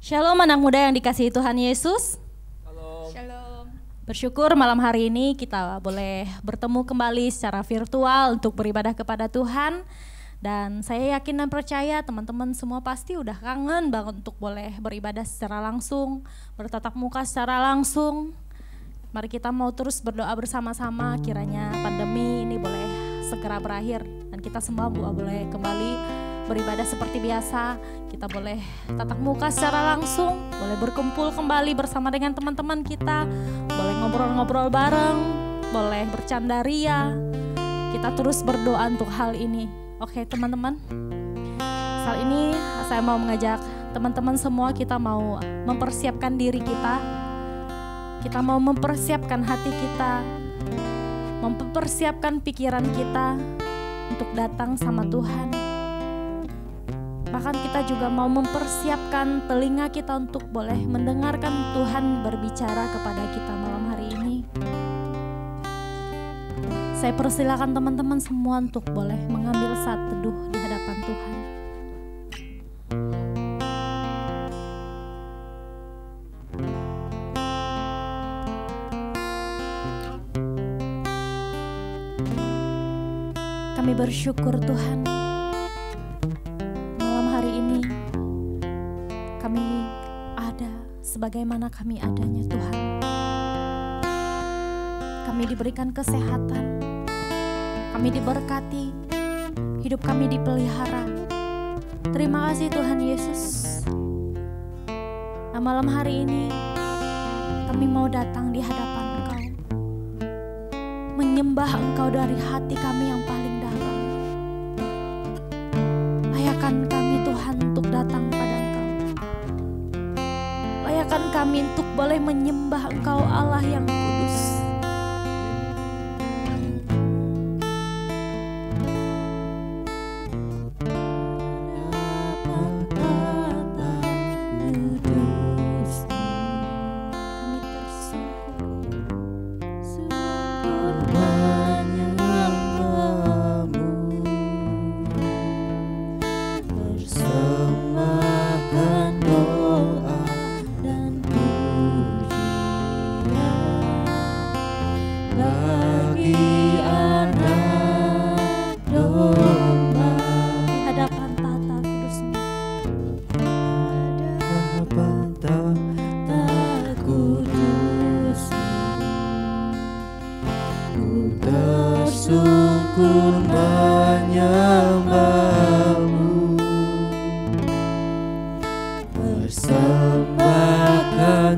Shalom anak muda yang dikasihi Tuhan Yesus. Shalom. Bersyukur malam hari ini kita boleh bertemu kembali secara virtual untuk beribadah kepada Tuhan. Dan saya yakin dan percaya teman-teman semua pasti udah kangen banget untuk boleh beribadah secara langsung, bertatap muka secara langsung. Mari kita mau terus berdoa bersama-sama kiranya pandemi ini boleh segera berakhir dan kita semua boleh kembali beribadah seperti biasa. Kita boleh tatap muka secara langsung, boleh berkumpul kembali bersama dengan teman-teman kita, boleh ngobrol-ngobrol bareng, boleh bercanda ria. Kita terus berdoa untuk hal ini. Oke teman-teman, saat ini saya mau mengajak teman-teman semua, kita mau mempersiapkan diri kita. Kita mau mempersiapkan hati kita, mempersiapkan pikiran kita untuk datang sama Tuhan. Bahkan kita juga mau mempersiapkan telinga kita untuk boleh mendengarkan Tuhan berbicara kepada kita malam hari ini. Saya persilakan teman-teman semua untuk boleh mengambil saat teduh di hadapan Tuhan. Kami bersyukur Tuhan, malam hari ini kami ada sebagaimana kami adanya Tuhan. Kami diberikan kesehatan, kami diberkati, hidup kami dipelihara. Terima kasih Tuhan Yesus. Nah, malam hari ini kami mau datang di hadapan Engkau, menyembah Engkau dari hati kami yang paling dalam. Layakkan kami Tuhan untuk datang pada Engkau. Layakkan kami untuk boleh menyembah Engkau Allah yang kudus.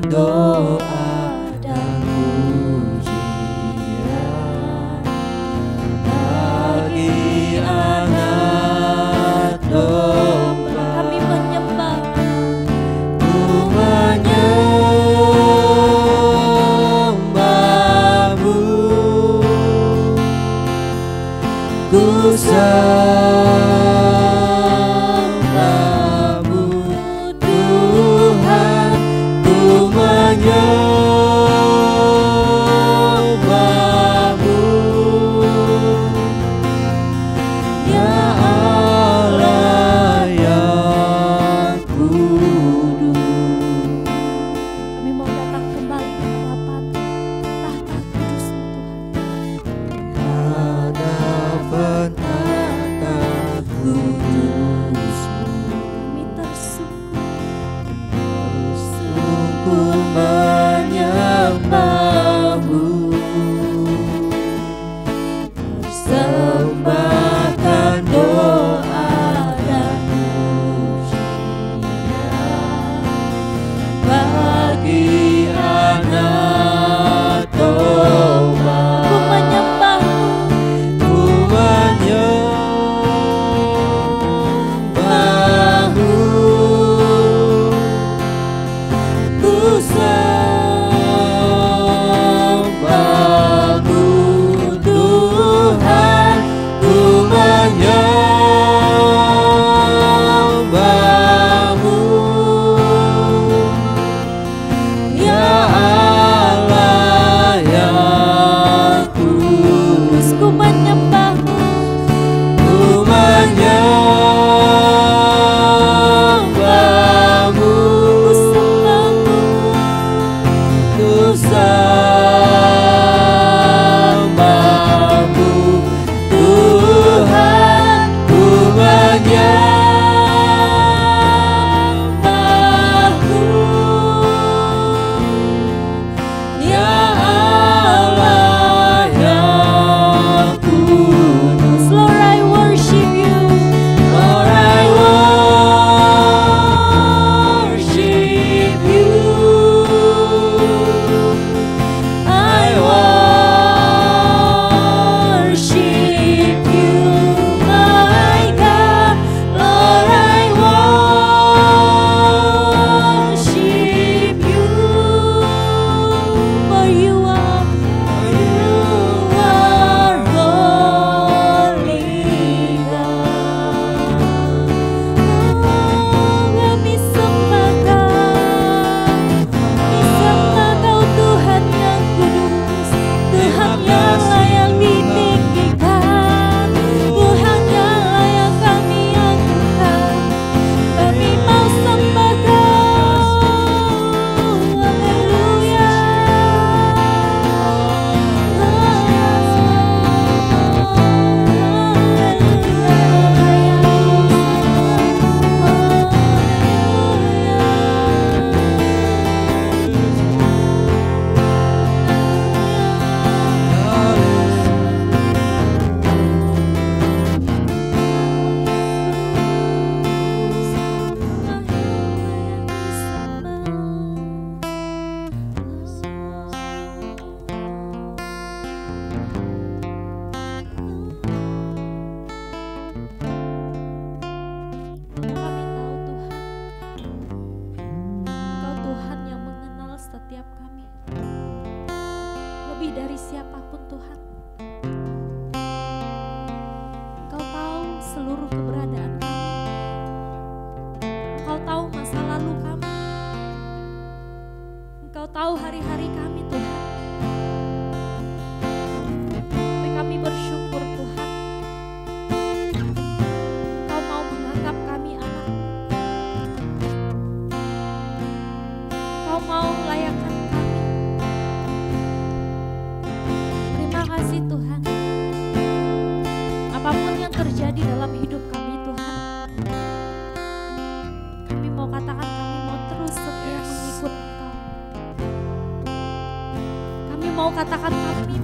Tuhan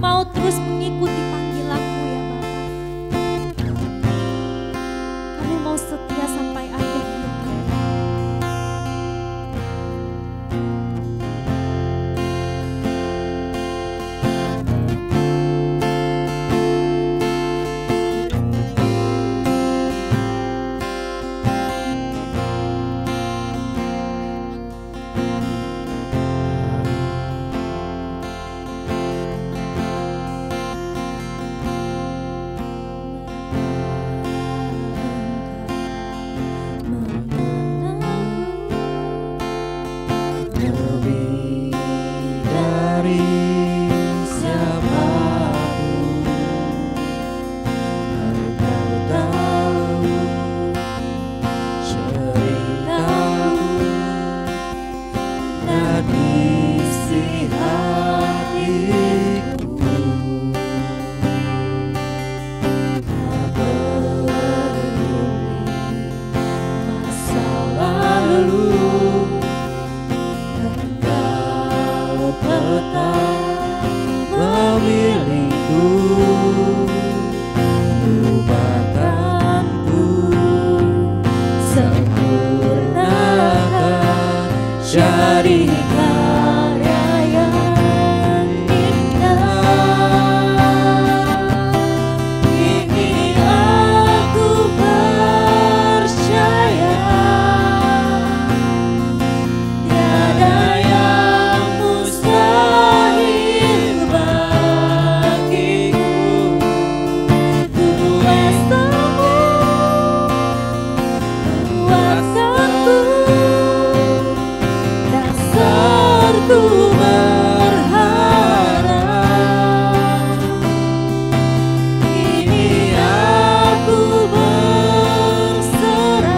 mau terus mengikuti panggilan-Mu ya Bapa. Kami mau setia sampai akhir hidup kami. Lebih dari siapapun, Engkau tahu ceritaku dan isi hatiku. Tak peduli masa lalu, tetap memilihku, ubahkanku, sempurnakan jadi karya yang indah. Ini aku percaya, tiada yang mustahil bagiku. Tuhan kuatkanku, dasarku berharap. Ini aku berserah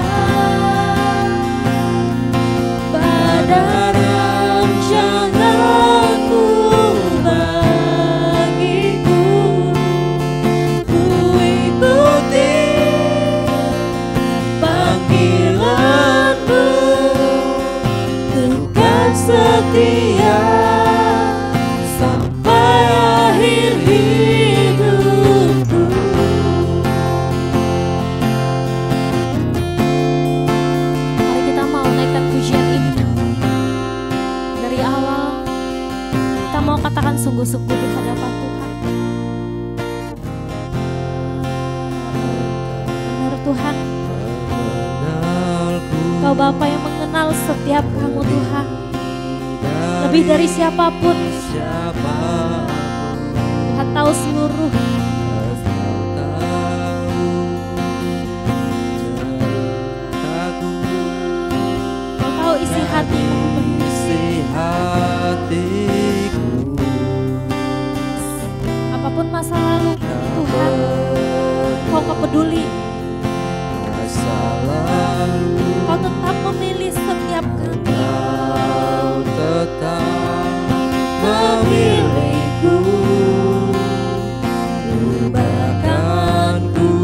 pada rancangan-Mu bagiku. Ku ikuti panggilan-Mu, Tuhan setia sampai akhir hidupku. Mari kita mau naikkan pujian ini. Dari awal kita mau katakan sungguh-sungguh di hadapan Tuhan. Benar Tuhan, Kau Bapa yang mengenal setiap kamu Tuhan. Lebih dari siapapun, Tuhan tahu seluruh. Kau tahu isi hati kami. Apapun masa lalu Tuhan, Kau peduli. Kau tetap memilih setiap kami. Kau tetap memilihku, ubahkanku,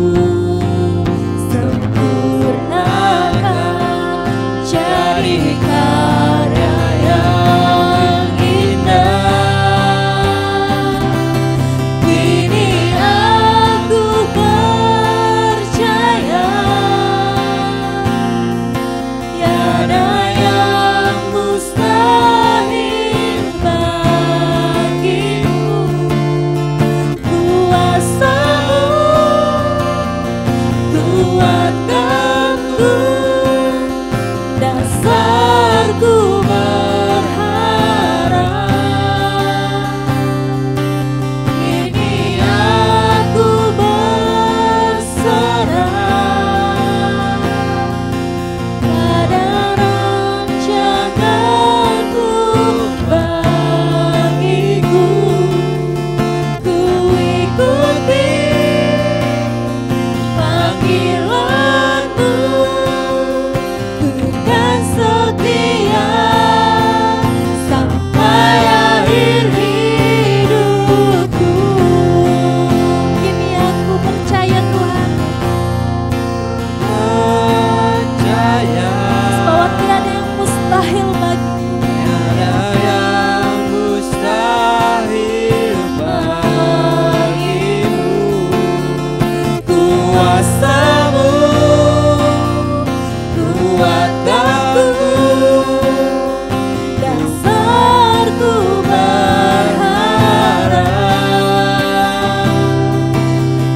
sempurnakan jadi karya yang indah. Kini aku percaya, kuasa-Mu, kuatkan ku, dasarku berharap.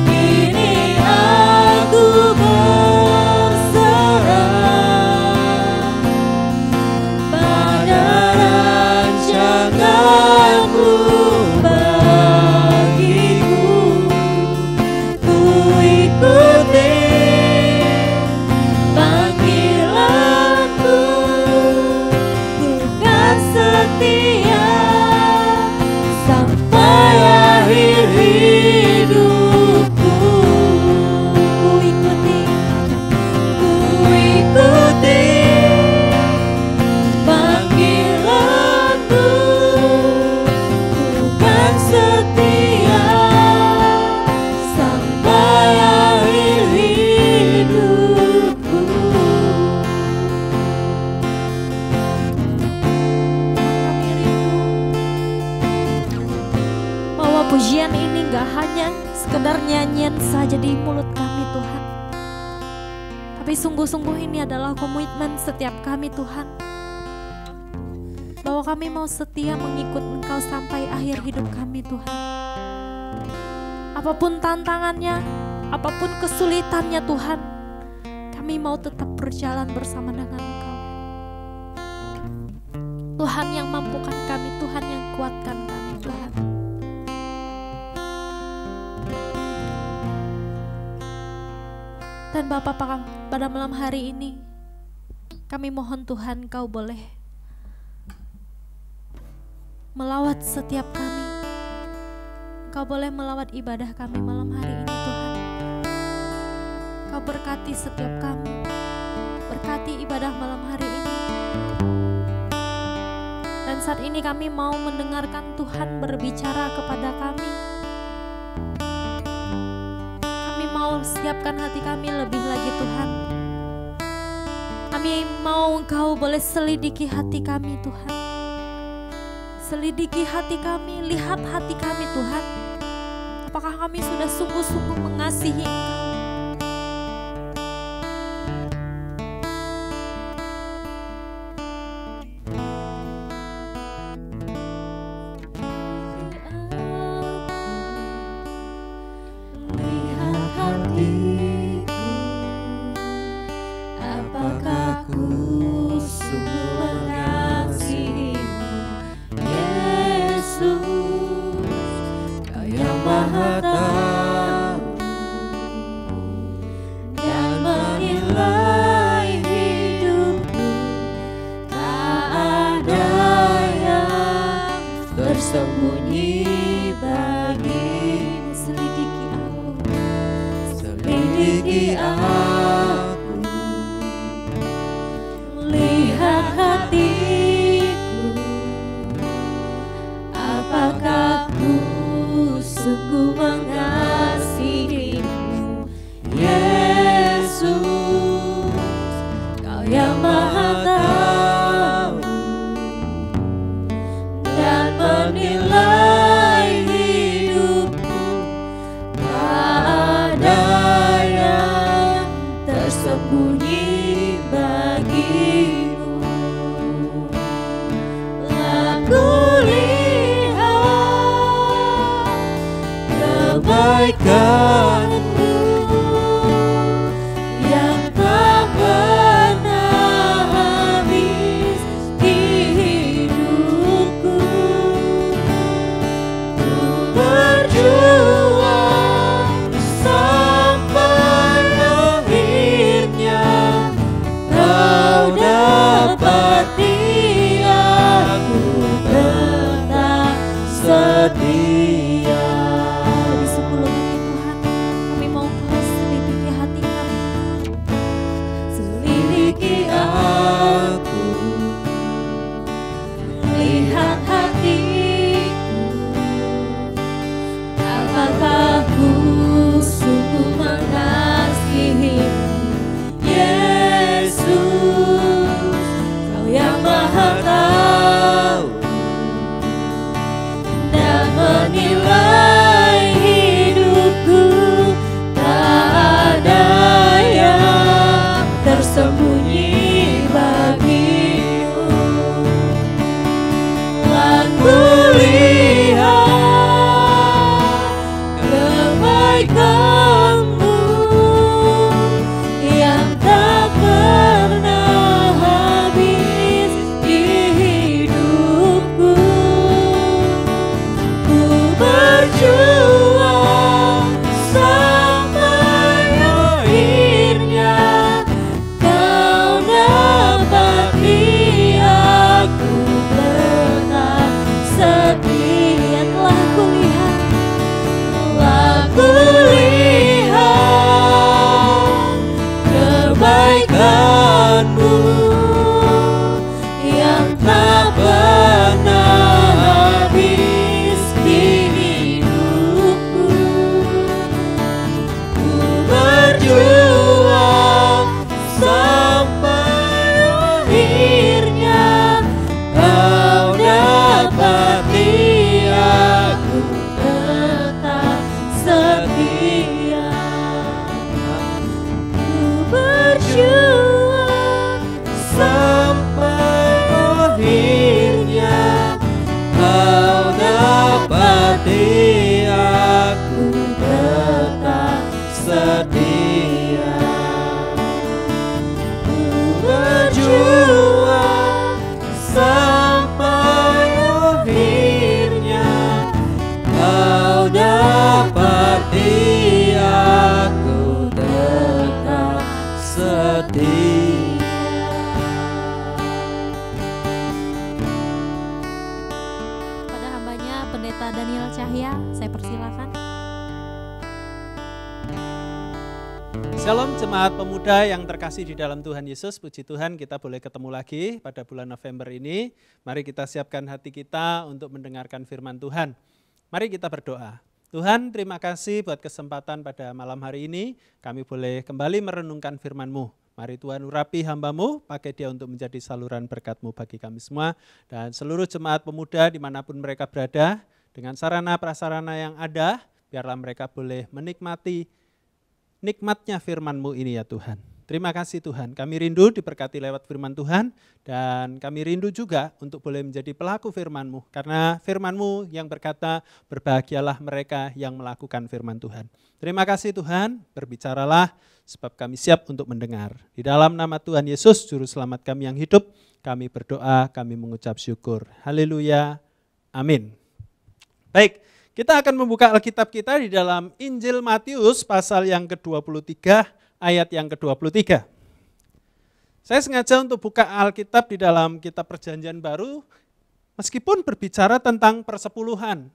Kini aku berserah pada rancangan-Mu bagiku. Ku ikuti panggilan-Mu, ku kan setia sampai akhir hidupku. Ku ikuti panggilan-Mu, ku kan setia sampai akhir hidupku. Kami rindu bahwa pujian ini gak hanya sekedar nyanyian saja di mulut kami Tuhan, tapi sungguh-sungguh ini adalah komitmen setiap kami Tuhan, bahwa kami mau setia mengikut Engkau sampai akhir hidup kami Tuhan. Apapun tantangannya, apapun kesulitannya Tuhan, kami mau tetap berjalan bersama dengan Engkau. Tuhan yang mampukan kami, Tuhan yang kuatkan kami Tuhan. Dan Bapa, pada malam hari ini kami mohon Tuhan Kau boleh melawat setiap kami. Kau boleh melawat ibadah kami malam hari ini Tuhan. Kau berkati setiap kami, berkati ibadah malam hari ini. Dan saat ini kami mau mendengarkan Tuhan berbicara kepada kami. Kami mau siapkan hati kami lebih lagi Tuhan. Kami mau Engkau boleh selidiki hati kami Tuhan. Selidiki hati kami, lihat hati kami Tuhan. Apakah kami sudah sungguh-sungguh mengasihi Engkau? Lihat hatiku, apakah ku sungguh mengasihi-Mu, Yesus, Kau yang Maha Tahu dan menilai hidupku. Tak ada yang tersembunyi bagimu. Selidiki aku, lihat hatiku, apakah ku sungguh mengasihi-Mu, Yesus, Kau yang Maha Tahu dan menilai hidupku. Tak ada yang setia. Berjuang sampai akhirnya, kau dapati aku tetap setia. Pada hambanya Pendeta Daniel Cahya, saya persilakan. Shalom jemaat pemuda yang terkasih di dalam Tuhan Yesus. Puji Tuhan kita boleh ketemu lagi pada bulan November ini. Mari kita siapkan hati kita untuk mendengarkan firman Tuhan. Mari kita berdoa. Tuhan, terima kasih buat kesempatan pada malam hari ini. Kami boleh kembali merenungkan firman-Mu. Mari Tuhan urapi hamba-Mu, pakai dia untuk menjadi saluran berkat-Mu bagi kami semua. Dan seluruh jemaat pemuda dimanapun mereka berada, dengan sarana prasarana yang ada, biarlah mereka boleh menikmati nikmatnya firman-Mu ini ya Tuhan. Terima kasih Tuhan, kami rindu diberkati lewat firman Tuhan, dan kami rindu juga untuk boleh menjadi pelaku firman-Mu, karena firman-Mu yang berkata, berbahagialah mereka yang melakukan firman Tuhan. Terima kasih Tuhan, berbicaralah sebab kami siap untuk mendengar. Di dalam nama Tuhan Yesus, Juru Selamat kami yang hidup, kami berdoa, kami mengucap syukur. Haleluya, amin. Baik. Kita akan membuka Alkitab kita di dalam Injil Matius pasal yang ke-23 ayat yang ke-23. Saya sengaja untuk buka Alkitab di dalam kitab Perjanjian Baru meskipun berbicara tentang persepuluhan.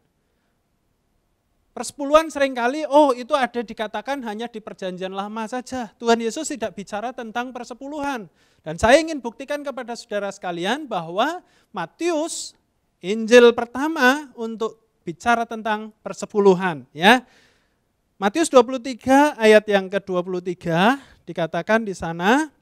Persepuluhan seringkali itu ada dikatakan hanya di Perjanjian Lama saja. Tuhan Yesus tidak bicara tentang persepuluhan. Dan saya ingin buktikan kepada saudara sekalian bahwa Matius Injil pertama untuk bicara tentang persepuluhan ya. Matius 23 ayat yang ke-23 dikatakan di sana,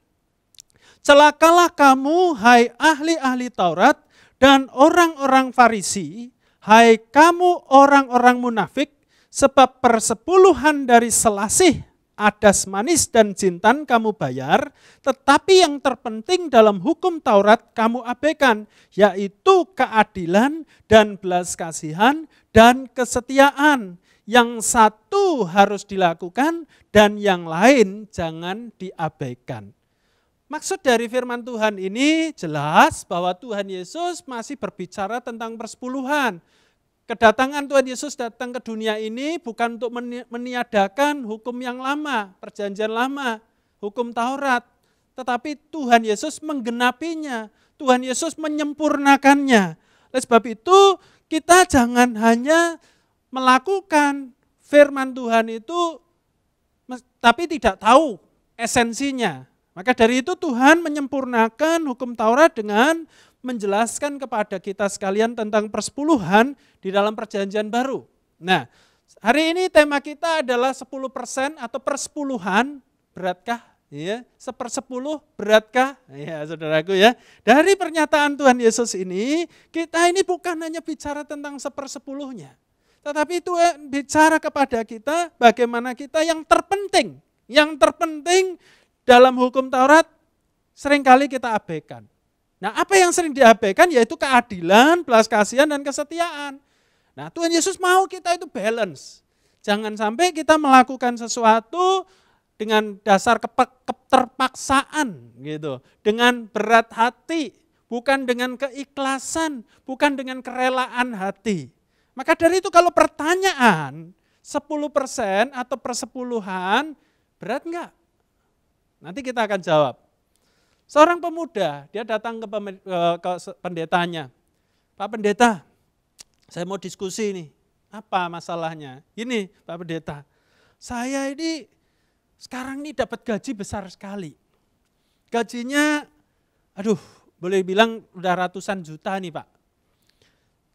celakalah kamu hai ahli-ahli Taurat dan orang-orang Farisi, hai kamu orang-orang munafik, sebab persepuluhan dari selasih, adas manis dan jintan kamu bayar, tetapi yang terpenting dalam hukum Taurat kamu abaikan, yaitu keadilan dan belas kasihan dan kesetiaan. Yang satu harus dilakukan dan yang lain jangan diabaikan. Maksud dari firman Tuhan ini jelas bahwa Tuhan Yesus masih berbicara tentang persepuluhan. Kedatangan Tuhan Yesus datang ke dunia ini bukan untuk meniadakan hukum yang lama, perjanjian lama, hukum Taurat. Tetapi Tuhan Yesus menggenapinya, Tuhan Yesus menyempurnakannya. Oleh sebab itu kita jangan hanya melakukan firman Tuhan itu tapi tidak tahu esensinya. Maka dari itu Tuhan menyempurnakan hukum Taurat dengan menjelaskan kepada kita sekalian tentang persepuluhan di dalam Perjanjian Baru. Nah, hari ini tema kita adalah 10% atau persepuluhan, beratkah? Ya, 1/10 beratkah? Ya, saudaraku ya. Dari pernyataan Tuhan Yesus ini, kita ini bukan hanya bicara tentang 1/10-nya. Tetapi Tuhan bicara kepada kita bagaimana kita yang terpenting dalam hukum Taurat seringkali kita abaikan. Nah, apa yang sering diabaikan yaitu keadilan, belas kasihan dan kesetiaan. Nah, Tuhan Yesus mau kita itu balance. Jangan sampai kita melakukan sesuatu dengan dasar keterpaksaan gitu, dengan berat hati, bukan dengan keikhlasan, bukan dengan kerelaan hati. Maka dari itu kalau pertanyaan 10% atau persepuluhan berat enggak? Nanti kita akan jawab. Seorang pemuda, dia datang ke pendetanya. Pak Pendeta, saya mau diskusi nih. Apa masalahnya? Ini Pak Pendeta, saya ini sekarang ini dapat gaji besar sekali. Gajinya, boleh bilang udah ratusan juta nih Pak.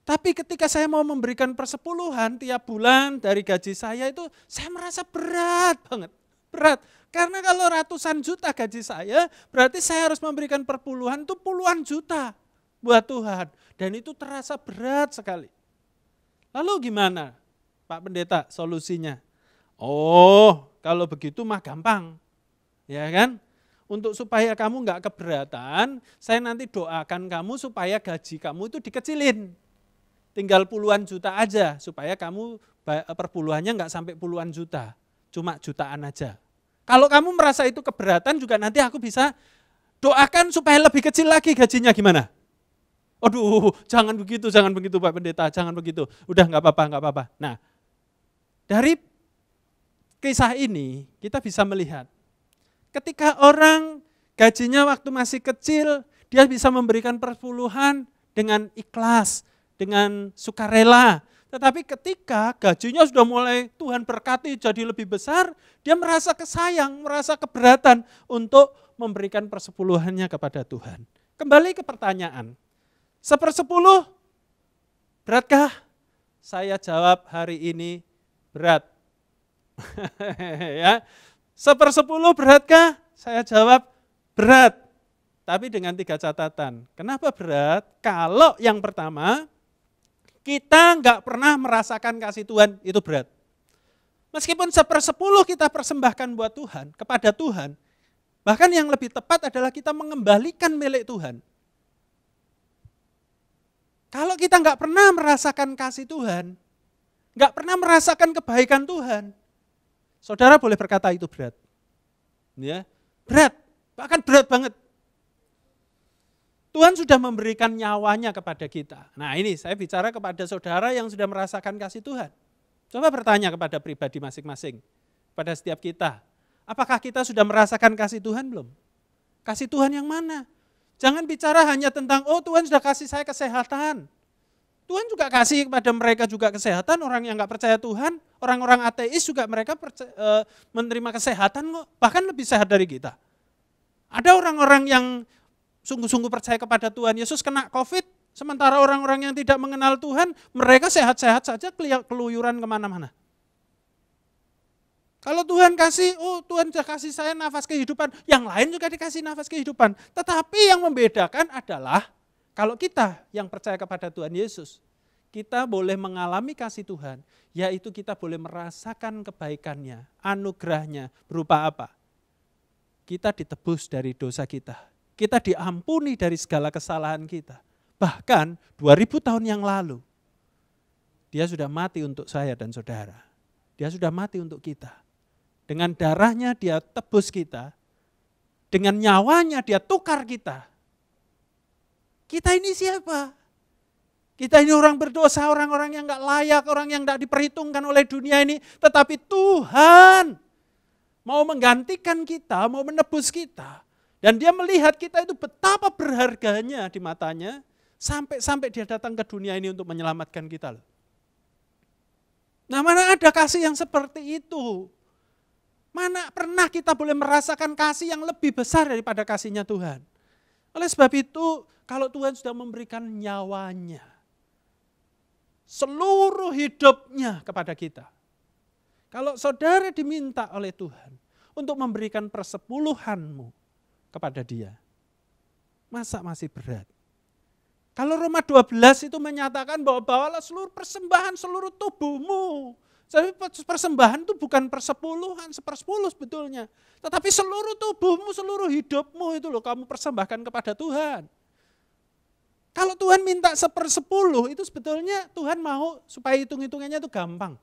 Tapi ketika saya mau memberikan persepuluhan tiap bulan dari gaji saya itu, saya merasa berat banget. Berat. Karena kalau ratusan juta gaji saya, berarti saya harus memberikan perpuluhan itu puluhan juta buat Tuhan. Dan itu terasa berat sekali. Lalu gimana Pak Pendeta solusinya? Kalau begitu mah gampang. Ya kan? Untuk supaya kamu enggak keberatan, saya nanti doakan kamu supaya gaji kamu itu dikecilin. Tinggal puluhan juta aja supaya kamu perpuluhannya enggak sampai puluhan juta. cuma jutaan aja. Kalau kamu merasa itu keberatan juga nanti aku bisa doakan supaya lebih kecil lagi gajinya, gimana? Aduh, jangan begitu Pak Pendeta, jangan begitu. Udah nggak apa-apa. Nah, dari kisah ini kita bisa melihat ketika orang gajinya waktu masih kecil, dia bisa memberikan persepuluhan dengan ikhlas, dengan sukarela. Tetapi ketika gajinya sudah mulai Tuhan berkati jadi lebih besar, dia merasa kesayang, merasa keberatan untuk memberikan persepuluhannya kepada Tuhan. Kembali ke pertanyaan, 1/10 beratkah? Saya jawab hari ini berat. Ya, 1/10 beratkah? Saya jawab berat. Tapi dengan 3 catatan. Kenapa berat? Kalau yang pertama, kita nggak pernah merasakan kasih Tuhan, itu berat. Meskipun 1/10 kita persembahkan buat Tuhan, kepada Tuhan, bahkan yang lebih tepat adalah kita mengembalikan milik Tuhan. Kalau kita nggak pernah merasakan kasih Tuhan, nggak pernah merasakan kebaikan Tuhan, saudara boleh berkata itu berat. Ya, berat, bahkan berat banget. Tuhan sudah memberikan nyawanya kepada kita. Nah ini saya bicara kepada saudara yang sudah merasakan kasih Tuhan. Coba bertanya kepada pribadi masing-masing, pada setiap kita. Apakah kita sudah merasakan kasih Tuhan belum? Kasih Tuhan yang mana? Jangan bicara hanya tentang, oh Tuhan sudah kasih saya kesehatan. Tuhan juga kasih kepada mereka juga kesehatan, orang yang nggak percaya Tuhan, orang-orang ateis juga mereka menerima kesehatan kok, bahkan lebih sehat dari kita. Ada orang-orang yang sungguh-sungguh percaya kepada Tuhan Yesus kena COVID, sementara orang-orang yang tidak mengenal Tuhan, mereka sehat-sehat saja keluyuran kemana-mana. Kalau Tuhan kasih, oh Tuhan sudah kasih saya nafas kehidupan, yang lain juga dikasih nafas kehidupan. Tetapi yang membedakan adalah, kalau kita yang percaya kepada Tuhan Yesus, kita boleh mengalami kasih Tuhan, yaitu kita boleh merasakan kebaikannya, anugerahnya, berupa apa? Kita ditebus dari dosa kita, kita diampuni dari segala kesalahan kita. Bahkan 2000 tahun yang lalu, dia sudah mati untuk saya dan saudara. Dia sudah mati untuk kita. Dengan darahnya dia tebus kita, dengan nyawanya dia tukar kita. Kita ini siapa? Kita ini orang berdosa, orang-orang yang gak layak, orang yang gak diperhitungkan oleh dunia ini. Tetapi Tuhan mau menggantikan kita, mau menebus kita. Dan dia melihat kita itu betapa berharganya di matanya, sampai dia datang ke dunia ini untuk menyelamatkan kita. Nah, mana ada kasih yang seperti itu? Mana pernah kita boleh merasakan kasih yang lebih besar daripada kasihnya Tuhan? Oleh sebab itu, kalau Tuhan sudah memberikan nyawanya, seluruh hidupnya kepada kita. Kalau saudara diminta oleh Tuhan untuk memberikan persepuluhanmu kepada dia, masa masih berat? Kalau Roma 12 itu menyatakan bahwa bawalah seluruh persembahan seluruh tubuhmu. Jadi persembahan itu bukan persepuluhan, 1/10 sebetulnya. Tetapi seluruh tubuhmu, seluruh hidupmu itu loh kamu persembahkan kepada Tuhan. Kalau Tuhan minta 1/10 itu sebetulnya Tuhan mau supaya hitung-hitungannya itu gampang.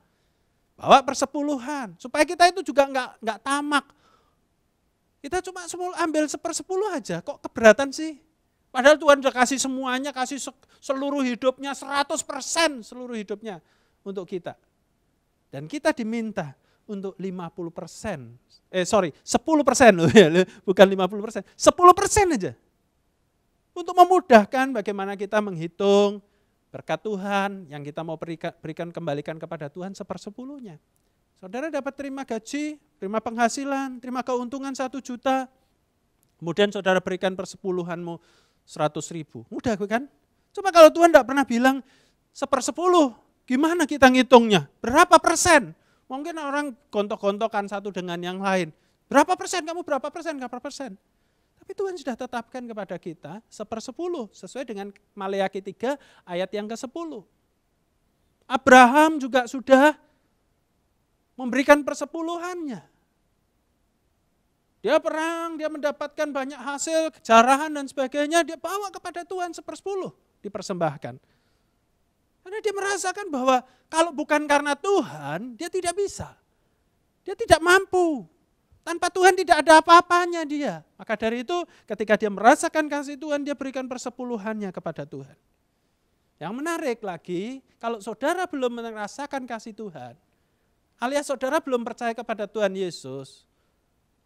Bawa persepuluhan, supaya kita itu juga enggak tamak. Kita cuma ambil 1/10 aja, kok keberatan sih? Padahal Tuhan sudah kasih semuanya, kasih seluruh hidupnya, 100% seluruh hidupnya untuk kita. Dan kita diminta untuk 50%, 10% loh ya, bukan 50%, 10% aja. Untuk memudahkan bagaimana kita menghitung berkat Tuhan yang kita mau kembalikan kepada Tuhan 1/10-nya. Saudara dapat terima gaji, terima penghasilan, terima keuntungan 1 juta, kemudian saudara berikan persepuluhanmu 100.000. Mudah kan? Coba kalau Tuhan tidak pernah bilang 1/10, gimana kita ngitungnya? Berapa persen? Mungkin orang gontok-gontokan satu dengan yang lain. Berapa persen? Kamu berapa persen? Berapa persen? Tapi Tuhan sudah tetapkan kepada kita 1/10 sesuai dengan Maleakhi 3 ayat yang ke-10. Abraham juga sudah memberikan persepuluhannya. Dia perang, dia mendapatkan banyak hasil, kejarahan dan sebagainya, dia bawa kepada Tuhan 1/10 dipersembahkan. Karena dia merasakan bahwa kalau bukan karena Tuhan, dia tidak bisa. Dia tidak mampu. Tanpa Tuhan tidak ada apa-apanya dia. Maka dari itu ketika dia merasakan kasih Tuhan, dia berikan persepuluhannya kepada Tuhan. Yang menarik lagi, kalau saudara belum merasakan kasih Tuhan, alias saudara belum percaya kepada Tuhan Yesus,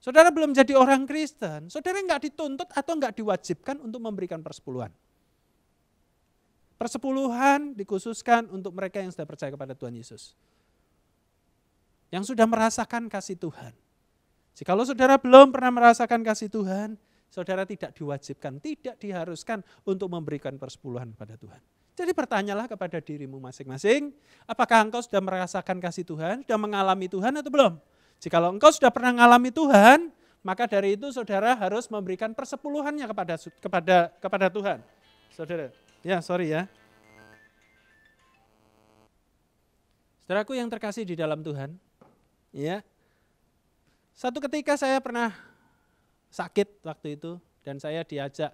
saudara belum jadi orang Kristen, saudara enggak dituntut atau enggak diwajibkan untuk memberikan persepuluhan. Persepuluhan dikhususkan untuk mereka yang sudah percaya kepada Tuhan Yesus. Yang sudah merasakan kasih Tuhan. Jikalau saudara belum pernah merasakan kasih Tuhan, saudara tidak diwajibkan, tidak diharuskan untuk memberikan persepuluhan kepada Tuhan. Jadi bertanyalah kepada dirimu masing-masing, apakah engkau sudah merasakan kasih Tuhan, sudah mengalami Tuhan atau belum? Jikalau engkau sudah pernah mengalami Tuhan, maka dari itu saudara harus memberikan persepuluhannya kepada Tuhan. Saudara, sorry ya. Saudaraku yang terkasih di dalam Tuhan, ya. Satu ketika saya pernah sakit waktu itu dan saya diajak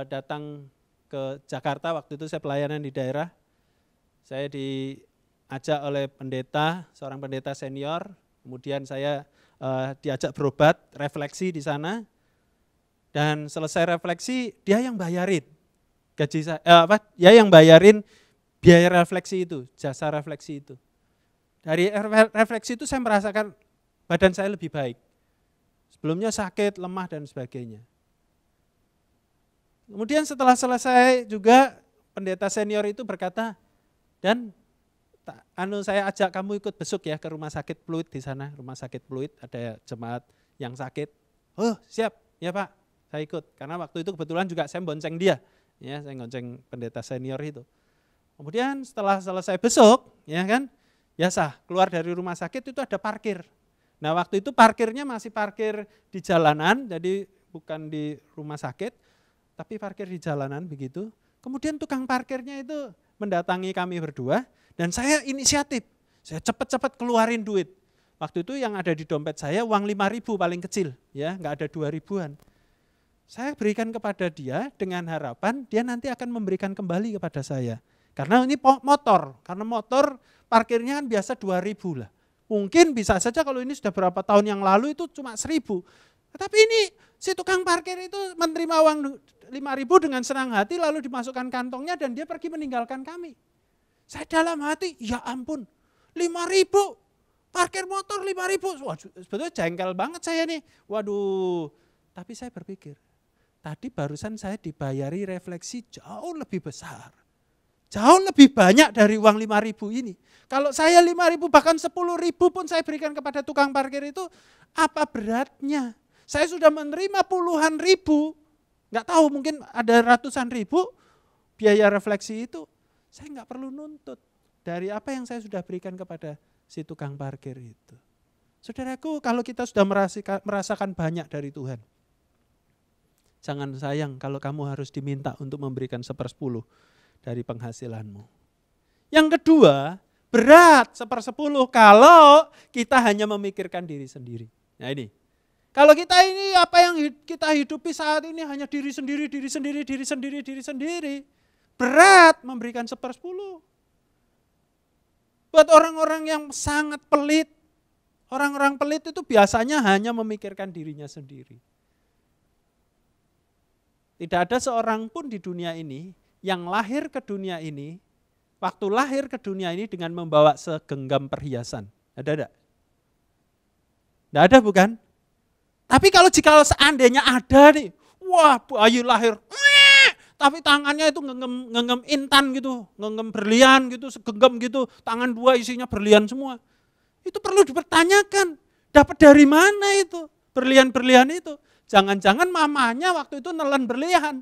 datang ke Jakarta, waktu itu saya pelayanan di daerah. Saya diajak oleh pendeta, seorang pendeta senior, kemudian saya diajak berobat, refleksi di sana. Dan selesai refleksi dia yang bayarin gaji saya, dia yang bayarin biaya refleksi itu, jasa refleksi itu. Dari refleksi itu saya merasakan badan saya lebih baik. Sebelumnya sakit, lemah dan sebagainya. Kemudian setelah selesai juga pendeta senior itu berkata, dan saya ajak kamu ikut besuk ya ke rumah sakit Pluit di sana, rumah sakit Pluit ada jemaat yang sakit. Oh siap, ya Pak, saya ikut. Karena waktu itu kebetulan juga saya bonceng dia, ya saya bonceng pendeta senior itu. Kemudian setelah selesai besuk, ya kan, biasa keluar dari rumah sakit itu ada parkir. Nah waktu itu parkirnya masih parkir di jalanan, jadi bukan di rumah sakit, tapi parkir di jalanan begitu. Kemudian tukang parkirnya itu mendatangi kami berdua, dan saya inisiatif, saya cepat-cepat keluarin duit. Waktu itu yang ada di dompet saya uang 5.000 paling kecil, ya nggak ada 2.000-an. Saya berikan kepada dia dengan harapan dia nanti akan memberikan kembali kepada saya. Karena ini motor, karena motor parkirnya kan biasa 2.000 lah. Mungkin bisa saja kalau ini sudah berapa tahun yang lalu itu cuma 1.000. Tapi ini si tukang parkir itu menerima uang 5.000 dengan senang hati lalu dimasukkan kantongnya dan dia pergi meninggalkan kami. Saya dalam hati, ya ampun, 5.000, parkir motor 5.000. Wah, sebetulnya jengkel banget saya nih. Waduh, tapi saya berpikir, tadi barusan saya dibayari refleksi jauh lebih besar. Jauh lebih banyak dari uang 5.000 ini. Kalau saya 5.000 bahkan 10.000 pun saya berikan kepada tukang parkir itu, apa beratnya? Saya sudah menerima puluhan ribu, nggak tahu mungkin ada ratusan ribu biaya refleksi itu. Saya nggak perlu nuntut dari apa yang saya sudah berikan kepada si tukang parkir itu. Saudaraku, kalau kita sudah merasakan banyak dari Tuhan, jangan sayang kalau kamu harus diminta untuk memberikan 1/10 dari penghasilanmu. Yang kedua, berat 1/10 kalau kita hanya memikirkan diri sendiri. Nah ini, kalau kita ini apa yang kita hidupi saat ini hanya diri sendiri, berat memberikan 1/10. Buat orang-orang yang sangat pelit, orang-orang pelit itu biasanya hanya memikirkan dirinya sendiri. Tidak ada seorang pun di dunia ini yang lahir ke dunia ini, waktu lahir ke dunia ini dengan membawa segenggam perhiasan. Ada enggak? Enggak ada bukan? Tapi jika seandainya ada nih, wah bayi lahir, tapi tangannya itu ngenggam intan gitu, ngenggam berlian gitu, segenggam gitu, tangan dua isinya berlian semua. Itu perlu dipertanyakan, dapat dari mana itu berlian-berlian itu? Jangan-jangan mamanya waktu itu nelen berlian.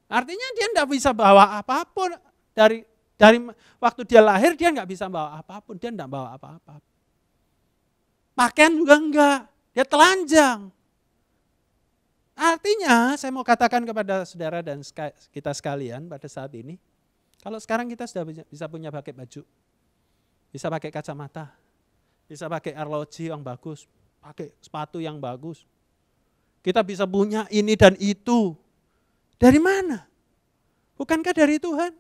Artinya dia enggak bisa bawa apapun, dari waktu dia lahir dia enggak bisa bawa apapun, dia enggak bawa apa-apa. Pakaian juga enggak, dia telanjang. Artinya saya mau katakan kepada saudara dan kita sekalian pada saat ini, kalau sekarang kita sudah bisa punya pakai baju, bisa pakai kacamata, bisa pakai arloji yang bagus, pakai sepatu yang bagus, kita bisa punya ini dan itu. Dari mana? Bukankah dari Tuhan?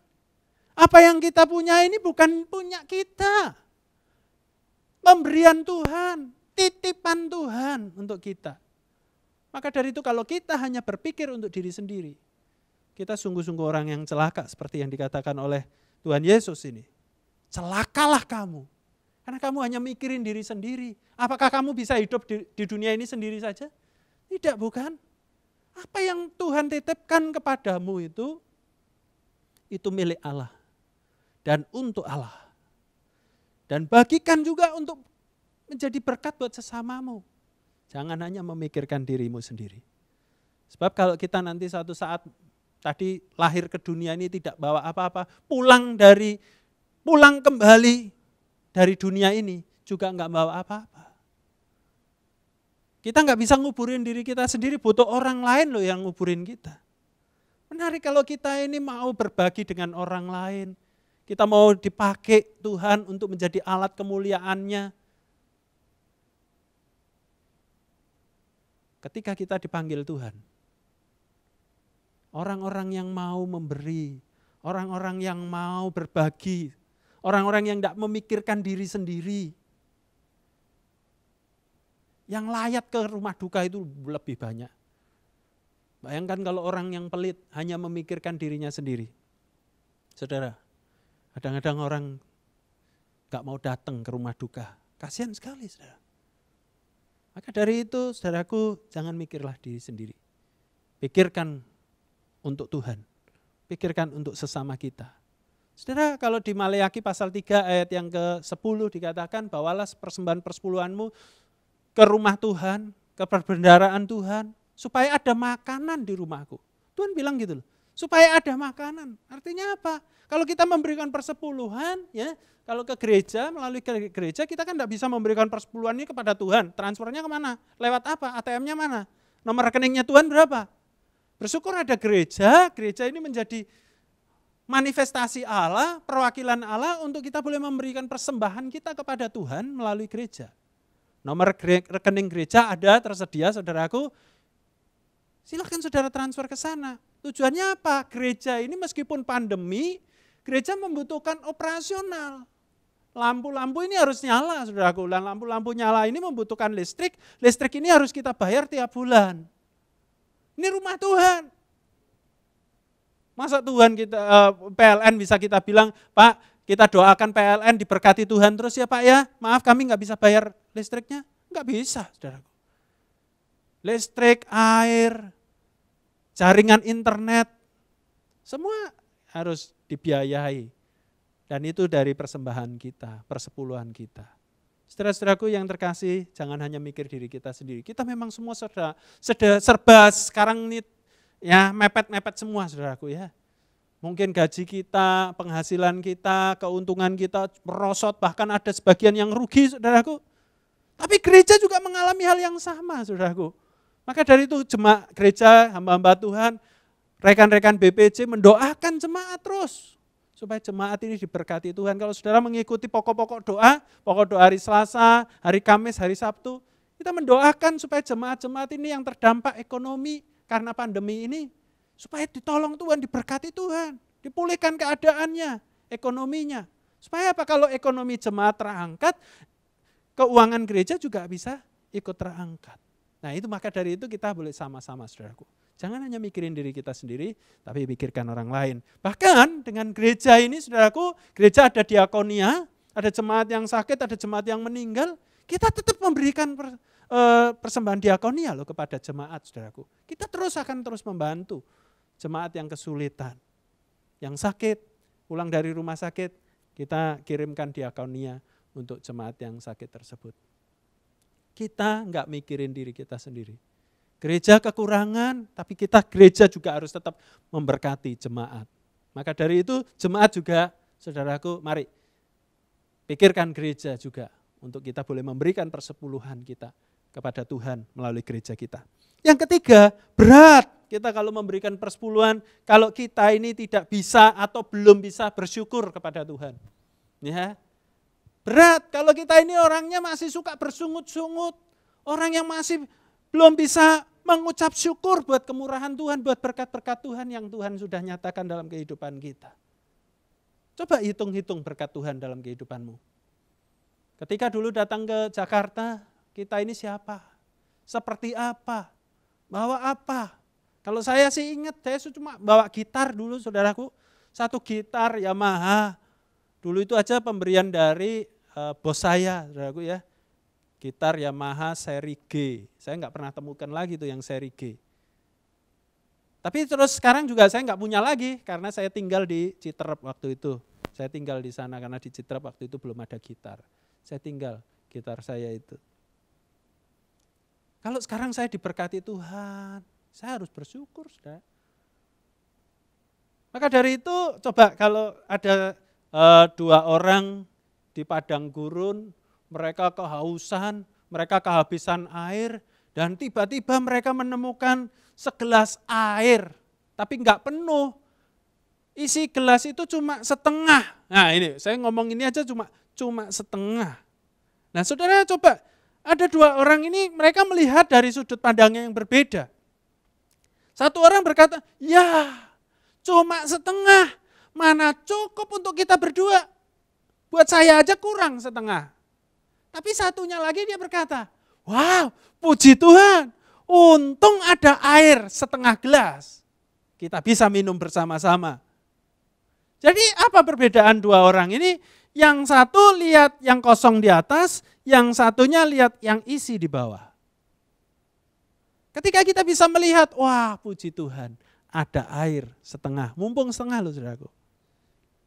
Apa yang kita punya ini bukan punya kita. Pemberian Tuhan. titipan Tuhan untuk kita. Maka dari itu kalau kita hanya berpikir untuk diri sendiri, kita sungguh-sungguh orang yang celaka seperti yang dikatakan oleh Tuhan Yesus ini. Celakalah kamu, karena kamu hanya mikirin diri sendiri. Apakah kamu bisa hidup di dunia ini sendiri saja? Tidak, bukan. Apa yang Tuhan titipkan kepadamu itu milik Allah dan untuk Allah. Dan bagikan juga untuk menjadi berkat buat sesamamu. Jangan hanya memikirkan dirimu sendiri. Sebab kalau kita nanti suatu saat tadi lahir ke dunia ini tidak bawa apa-apa, pulang kembali dari dunia ini juga enggak bawa apa-apa. Kita enggak bisa nguburin diri kita sendiri, butuh orang lain loh yang nguburin kita. Menarik kalau kita ini mau berbagi dengan orang lain, kita mau dipakai Tuhan untuk menjadi alat kemuliaan-Nya. Ketika kita dipanggil Tuhan, orang-orang yang mau memberi, orang-orang yang mau berbagi, orang-orang yang tidak memikirkan diri sendiri, yang layak ke rumah duka itu lebih banyak. Bayangkan kalau orang yang pelit hanya memikirkan dirinya sendiri. Saudara, kadang-kadang orang gak mau datang ke rumah duka. Kasihan sekali, saudara. Maka dari itu, saudaraku, jangan mikirlah diri sendiri. Pikirkan untuk Tuhan. Pikirkan untuk sesama kita. Saudara, kalau di Maleakhi pasal 3 ayat yang ke-10 dikatakan, bawalah persembahan persepuluhanmu ke rumah Tuhan, ke perbendaharaan Tuhan, supaya ada makanan di rumahku. Tuhan bilang gitu loh, supaya ada makanan. Artinya apa? Kalau kita memberikan persepuluhan, ya, kalau ke gereja, melalui gereja kita kan tidak bisa memberikan persepuluhan ini kepada Tuhan. Transfernya kemana? Lewat apa? ATM-nya mana? Nomor rekeningnya Tuhan berapa? Bersyukur ada gereja, gereja ini menjadi manifestasi Allah, perwakilan Allah untuk kita boleh memberikan persembahan kita kepada Tuhan melalui gereja. Nomor rekening gereja ada tersedia, saudaraku. Silakan saudara transfer ke sana. Tujuannya apa? Gereja ini meskipun pandemi, gereja membutuhkan operasional. Lampu-lampu ini harus nyala, saudaraku. Dan lampu-lampu nyala ini membutuhkan listrik. Listrik ini harus kita bayar tiap bulan. Ini rumah Tuhan. Masa Tuhan kita PLN bisa kita bilang, Pak, kita doakan PLN diberkati Tuhan terus ya Pak ya. Maaf kami nggak bisa bayar listriknya. Nggak bisa, saudaraku. Listrik, air, jaringan internet, semua harus dibiayai. Dan itu dari persembahan kita, persepuluhan kita. Saudara-saudaraku yang terkasih, jangan hanya mikir diri kita sendiri. Kita memang semua serba sekarang ini ya mepet-mepet semua, saudaraku ya. Mungkin gaji kita, penghasilan kita, keuntungan kita merosot, bahkan ada sebagian yang rugi, saudaraku. Tapi gereja juga mengalami hal yang sama, saudaraku. Maka dari itu jemaat gereja, hamba-hamba Tuhan, rekan-rekan BPJ mendoakan jemaat terus. Supaya jemaat ini diberkati Tuhan. Kalau saudara mengikuti pokok doa hari Selasa, hari Kamis, hari Sabtu, kita mendoakan supaya jemaat-jemaat ini yang terdampak ekonomi karena pandemi ini, supaya ditolong Tuhan, diberkati Tuhan, dipulihkan keadaannya, ekonominya. Supaya apa? Kalau ekonomi jemaat terangkat, keuangan gereja juga bisa ikut terangkat. Nah itu maka dari itu kita boleh sama-sama, saudaraku. Jangan hanya mikirin diri kita sendiri, tapi pikirkan orang lain. Bahkan dengan gereja ini, saudaraku, gereja ada diakonia, ada jemaat yang sakit, ada jemaat yang meninggal, kita tetap memberikan persembahan diakonia loh kepada jemaat, saudaraku. Kita akan terus membantu jemaat yang kesulitan, yang sakit, pulang dari rumah sakit, kita kirimkan diakonia untuk jemaat yang sakit tersebut. Kita enggak mikirin diri kita sendiri. Gereja kekurangan, tapi gereja juga harus tetap memberkati jemaat. Maka dari itu jemaat juga, saudaraku, mari pikirkan gereja juga untuk kita boleh memberikan persepuluhan kita kepada Tuhan melalui gereja kita. Yang ketiga, berat kita kalau memberikan persepuluhan, kalau kita ini tidak bisa atau belum bisa bersyukur kepada Tuhan. Ya, berat kalau kita ini orangnya masih suka bersungut-sungut, orang yang masih belum bisa mengucap syukur buat kemurahan Tuhan, buat berkat-berkat Tuhan yang Tuhan sudah nyatakan dalam kehidupan kita. Coba hitung-hitung berkat Tuhan dalam kehidupanmu. Ketika dulu datang ke Jakarta, kita ini siapa, seperti apa, bawa apa. Kalau saya sih ingat, saya cuma bawa gitar dulu saudaraku, satu gitar Yamaha. Dulu itu aja pemberian dari bos saya, saudaraku ya. Gitar Yamaha seri G. Saya nggak pernah temukan lagi tuh yang seri G. Tapi terus sekarang juga saya nggak punya lagi karena saya tinggal di Citerep waktu itu. Saya tinggal di sana karena di Citerep waktu itu belum ada gitar. Saya tinggal gitar saya itu. Kalau sekarang saya diberkati Tuhan, saya harus bersyukur, saudara. Maka dari itu coba kalau ada dua orang di padang gurun, mereka kehausan, mereka kehabisan air, dan tiba-tiba mereka menemukan segelas air, tapi enggak penuh. Isi gelas itu cuma setengah. Nah ini, saya ngomong ini aja cuma setengah. Nah saudara coba, ada dua orang ini mereka melihat dari sudut pandangnya yang berbeda. Satu orang berkata, ya cuma setengah, mana cukup untuk kita berdua. Buat saya aja kurang setengah. Tapi satunya lagi dia berkata, wow puji Tuhan, untung ada air setengah gelas. Kita bisa minum bersama-sama. Jadi apa perbedaan dua orang ini? Yang satu lihat yang kosong di atas, yang satunya lihat yang isi di bawah. Ketika kita bisa melihat, wah puji Tuhan, ada air setengah, mumpung setengah loh saudaraku.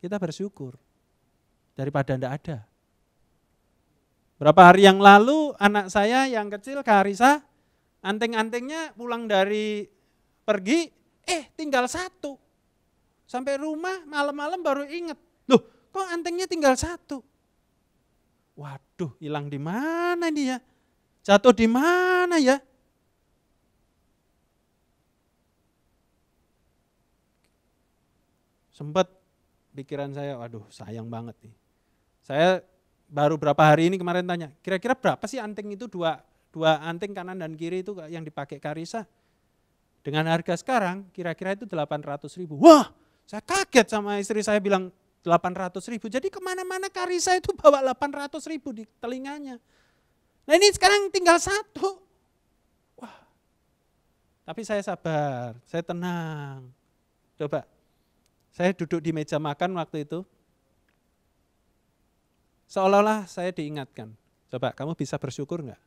Kita bersyukur daripada tidak ada. Berapa hari yang lalu anak saya yang kecil Karisa, anting-antingnya pulang dari pergi, tinggal satu. Sampai rumah malam-malam baru ingat, loh kok antingnya tinggal satu? Waduh, hilang di mana ini ya? Jatuh di mana ya? Sempat pikiran saya, waduh sayang banget nih. Saya baru berapa hari ini kemarin tanya, kira-kira berapa sih anting itu, dua anting kanan dan kiri itu yang dipakai Karisa? Dengan harga sekarang kira-kira itu 800.000. Wah, saya kaget sama istri saya bilang 800.000. Jadi kemana-mana Karisa itu bawa 800.000 di telinganya. Nah ini sekarang tinggal satu. Wah, tapi saya sabar, saya tenang. Coba, saya duduk di meja makan waktu itu, seolah-olah saya diingatkan. Coba, kamu bisa bersyukur enggak?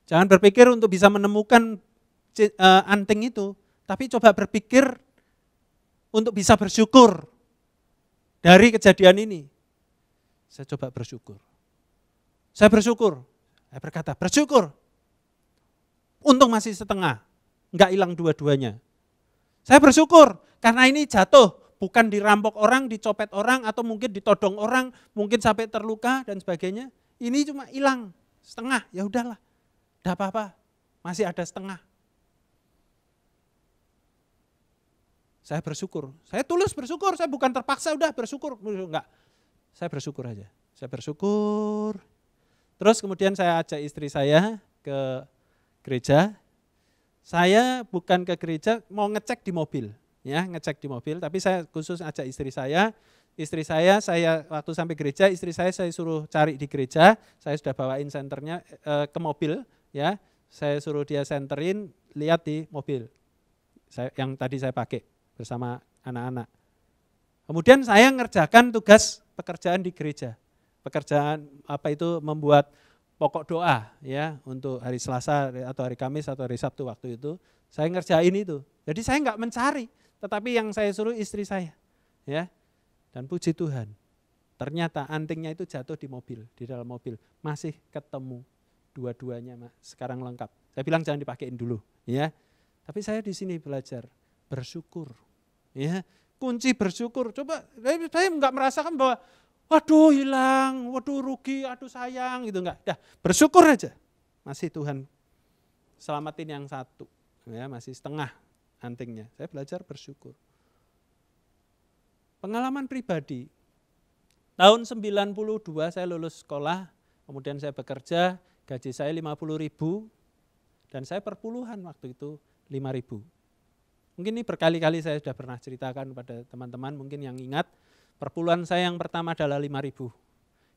Jangan berpikir untuk bisa menemukan anting itu, tapi coba berpikir untuk bisa bersyukur dari kejadian ini. Saya coba bersyukur. Saya bersyukur. Saya berkata, bersyukur. Untung masih setengah, enggak hilang dua-duanya. Saya bersyukur karena ini jatuh, bukan dirampok orang, dicopet orang, atau mungkin ditodong orang, mungkin sampai terluka dan sebagainya. Ini cuma hilang setengah, ya udahlah, enggak apa-apa, masih ada setengah. Saya bersyukur, saya tulus bersyukur, saya bukan terpaksa udah bersyukur, enggak. Saya bersyukur aja, saya bersyukur. Terus kemudian saya ajak istri saya ke gereja. Saya bukan ke gereja, mau ngecek di mobil, ya ngecek di mobil. Tapi saya khusus ajak istri saya. Istri saya waktu sampai gereja, istri saya suruh cari di gereja. Saya sudah bawain senternya ke mobil, ya. Saya suruh dia senterin, lihat di mobil. Yang tadi saya pakai bersama anak-anak. Kemudian saya ngerjakan tugas pekerjaan di gereja. Pekerjaan apa itu, membuat pokok doa ya untuk hari Selasa atau hari Kamis atau hari Sabtu waktu itu. Saya ngerjain itu. Jadi saya enggak mencari, tetapi yang saya suruh istri saya. Ya. Dan puji Tuhan, ternyata antingnya itu jatuh di mobil, di dalam mobil. Masih ketemu dua-duanya, sekarang lengkap. Saya bilang jangan dipakein dulu, ya. Tapi saya di sini belajar bersyukur. Ya, kunci bersyukur. Coba saya enggak merasakan bahwa waduh hilang, waduh rugi, aduh sayang gitu enggak. Dah, bersyukur aja. Masih Tuhan selamatin yang satu. Ya, masih setengah antingnya. Saya belajar bersyukur. Pengalaman pribadi. Tahun 92 saya lulus sekolah, kemudian saya bekerja, gaji saya 50.000 dan saya perpuluhan waktu itu 5.000. Mungkin ini berkali-kali saya sudah pernah ceritakan pada teman-teman mungkin yang ingat. Perpuluhan saya yang pertama adalah 5.000.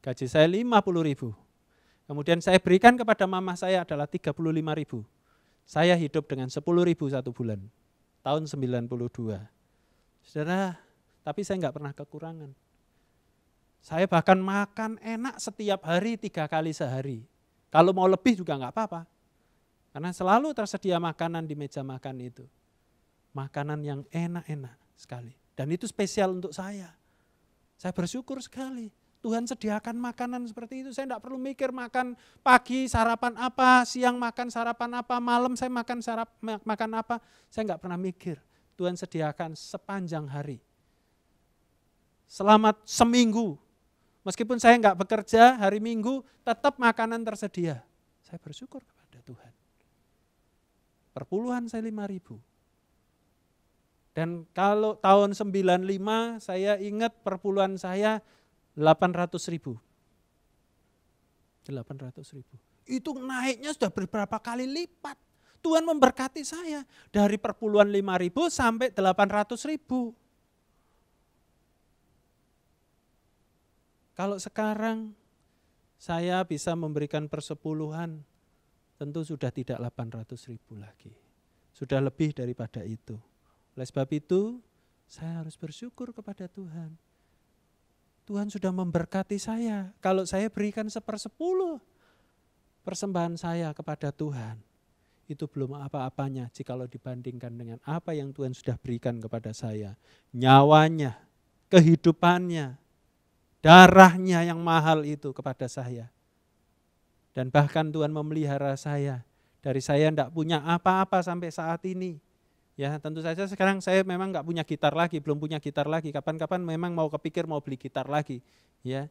Gaji saya 50.000. Kemudian saya berikan kepada mama saya adalah 35.000. Saya hidup dengan 10.000 satu bulan. Tahun 92. Saudara, tapi saya enggak pernah kekurangan. Saya bahkan makan enak setiap hari 3 kali sehari. Kalau mau lebih juga enggak apa-apa. Karena selalu tersedia makanan di meja makan itu. Makanan yang enak-enak sekali. Dan itu spesial untuk saya. Saya bersyukur sekali. Tuhan sediakan makanan seperti itu. Saya tidak perlu mikir makan pagi sarapan apa, siang makan sarapan apa, malam saya makan apa. Saya enggak pernah mikir. Tuhan sediakan sepanjang hari. Selama seminggu. Meskipun saya enggak bekerja hari Minggu, tetap makanan tersedia. Saya bersyukur kepada Tuhan. Perpuluhan saya 5.000. Dan kalau tahun 95 saya ingat perpuluhan saya 800.000. 800.000. Itu naiknya sudah beberapa kali lipat. Tuhan memberkati saya dari perpuluhan 5.000 sampai 800.000. Kalau sekarang saya bisa memberikan persepuluhan, tentu sudah tidak 800.000 lagi. Sudah lebih daripada itu. Oleh sebab itu, saya harus bersyukur kepada Tuhan. Tuhan sudah memberkati saya. Kalau saya berikan 1/10 persembahan saya kepada Tuhan, itu belum apa-apanya jikalau dibandingkan dengan apa yang Tuhan sudah berikan kepada saya. Nyawanya, kehidupannya, darahnya yang mahal itu kepada saya. Dan bahkan Tuhan memelihara saya. Dari saya tidak punya apa-apa sampai saat ini. Ya, tentu saja sekarang saya memang nggak punya gitar lagi, belum punya gitar lagi. Kapan-kapan memang mau kepikir mau beli gitar lagi, ya.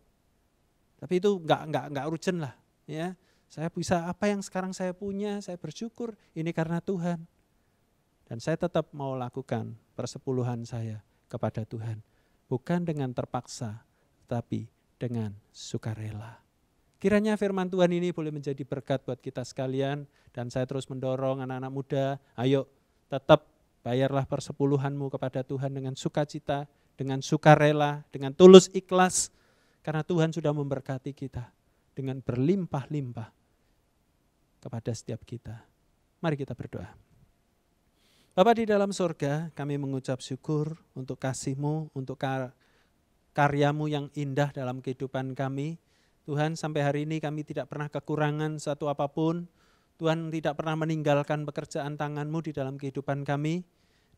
Tapi itu nggak urgent lah, ya. Saya bisa apa yang sekarang saya punya, saya bersyukur ini karena Tuhan. Dan saya tetap mau lakukan persepuluhan saya kepada Tuhan, bukan dengan terpaksa, tapi dengan sukarela. Kiranya firman Tuhan ini boleh menjadi berkat buat kita sekalian, dan saya terus mendorong anak-anak muda, ayo tetap bayarlah persepuluhanmu kepada Tuhan dengan sukacita, dengan sukarela, dengan tulus ikhlas. Karena Tuhan sudah memberkati kita dengan berlimpah-limpah kepada setiap kita. Mari kita berdoa. Bapa di dalam surga, kami mengucap syukur untuk kasih-Mu, untuk karya-Mu yang indah dalam kehidupan kami. Tuhan, sampai hari ini kami tidak pernah kekurangan satu apapun. Tuhan tidak pernah meninggalkan pekerjaan tangan-Mu di dalam kehidupan kami.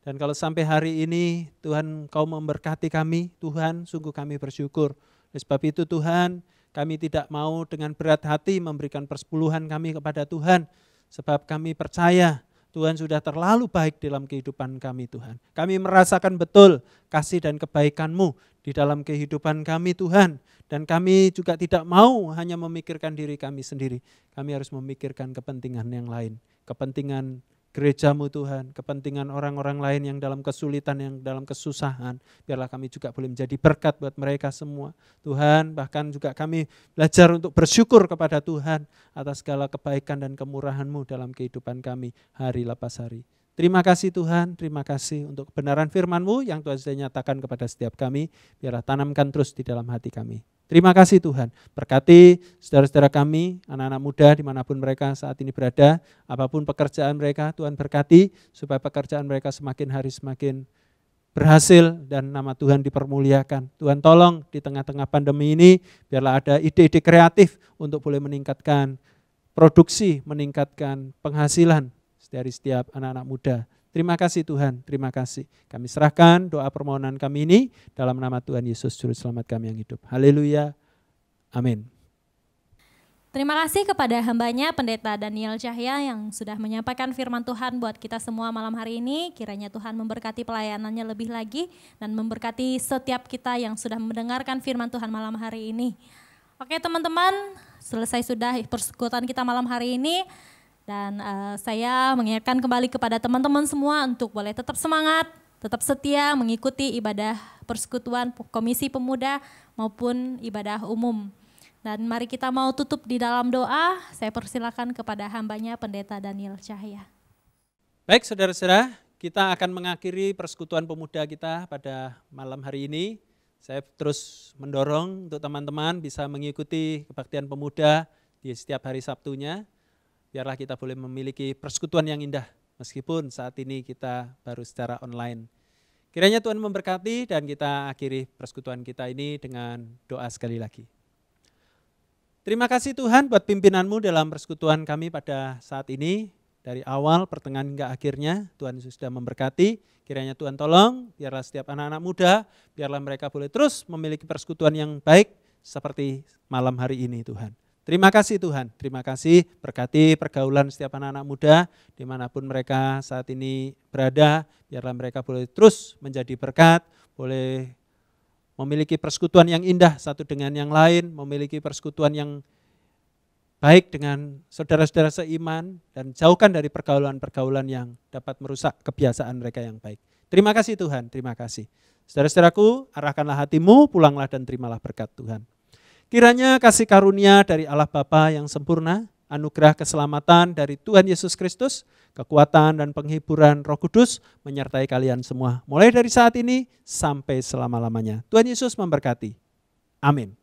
Dan kalau sampai hari ini Tuhan Kau memberkati kami, Tuhan sungguh kami bersyukur. Oleh sebab itu Tuhan, kami tidak mau dengan berat hati memberikan persepuluhan kami kepada Tuhan. Sebab kami percaya Tuhan sudah terlalu baik dalam kehidupan kami Tuhan. Kami merasakan betul kasih dan kebaikan-Mu di dalam kehidupan kami Tuhan. Dan kami juga tidak mau hanya memikirkan diri kami sendiri. Kami harus memikirkan kepentingan yang lain. Kepentingan gereja-Mu Tuhan, kepentingan orang-orang lain yang dalam kesulitan, yang dalam kesusahan. Biarlah kami juga boleh menjadi berkat buat mereka semua. Tuhan, bahkan juga kami belajar untuk bersyukur kepada Tuhan atas segala kebaikan dan kemurahan-Mu dalam kehidupan kami hari lepas hari. Terima kasih Tuhan, terima kasih untuk kebenaran firman-Mu yang Tuhan sudah nyatakan kepada setiap kami. Biarlah tanamkan terus di dalam hati kami. Terima kasih Tuhan, berkati saudara-saudara kami, anak-anak muda dimanapun mereka saat ini berada, apapun pekerjaan mereka, Tuhan berkati supaya pekerjaan mereka semakin hari semakin berhasil dan nama Tuhan dipermuliakan. Tuhan tolong di tengah-tengah pandemi ini, biarlah ada ide-ide kreatif untuk boleh meningkatkan produksi, meningkatkan penghasilan dari setiap anak-anak muda. Terima kasih Tuhan, terima kasih. Kami serahkan doa permohonan kami ini dalam nama Tuhan Yesus Juru Selamat kami yang hidup. Haleluya, amin. Terima kasih kepada hambanya Pendeta Daniel Cahya yang sudah menyampaikan firman Tuhan buat kita semua malam hari ini. Kiranya Tuhan memberkati pelayanannya lebih lagi dan memberkati setiap kita yang sudah mendengarkan firman Tuhan malam hari ini. Oke teman-teman, selesai sudah persekutuan kita malam hari ini. Dan saya mengingatkan kembali kepada teman-teman semua untuk boleh tetap semangat, tetap setia mengikuti ibadah persekutuan Komisi Pemuda maupun ibadah umum. Dan mari kita mau tutup di dalam doa, saya persilakan kepada hambanya Pendeta Daniel Cahya. Baik saudara-saudara, kita akan mengakhiri persekutuan pemuda kita pada malam hari ini. Saya terus mendorong untuk teman-teman bisa mengikuti kebaktian pemuda di setiap hari Sabtunya. Biarlah kita boleh memiliki persekutuan yang indah, meskipun saat ini kita baru secara online. Kiranya Tuhan memberkati dan kita akhiri persekutuan kita ini dengan doa sekali lagi. Terima kasih Tuhan buat pimpinanmu dalam persekutuan kami pada saat ini. Dari awal, pertengahan hingga akhirnya, Tuhan Yesus sudah memberkati. Kiranya Tuhan tolong, biarlah setiap anak-anak muda, biarlah mereka boleh terus memiliki persekutuan yang baik seperti malam hari ini Tuhan. Terima kasih Tuhan, terima kasih berkati pergaulan setiap anak-anak muda, dimanapun mereka saat ini berada, biarlah mereka boleh terus menjadi berkat, boleh memiliki persekutuan yang indah satu dengan yang lain, memiliki persekutuan yang baik dengan saudara-saudara seiman, dan jauhkan dari pergaulan-pergaulan yang dapat merusak kebiasaan mereka yang baik. Terima kasih Tuhan, terima kasih. Saudara-saudaraku, arahkanlah hatimu, pulanglah dan terimalah berkat Tuhan. Kiranya kasih karunia dari Allah Bapa yang sempurna, anugerah keselamatan dari Tuhan Yesus Kristus, kekuatan dan penghiburan Roh Kudus menyertai kalian semua. Mulai dari saat ini sampai selama-lamanya. Tuhan Yesus memberkati. Amin.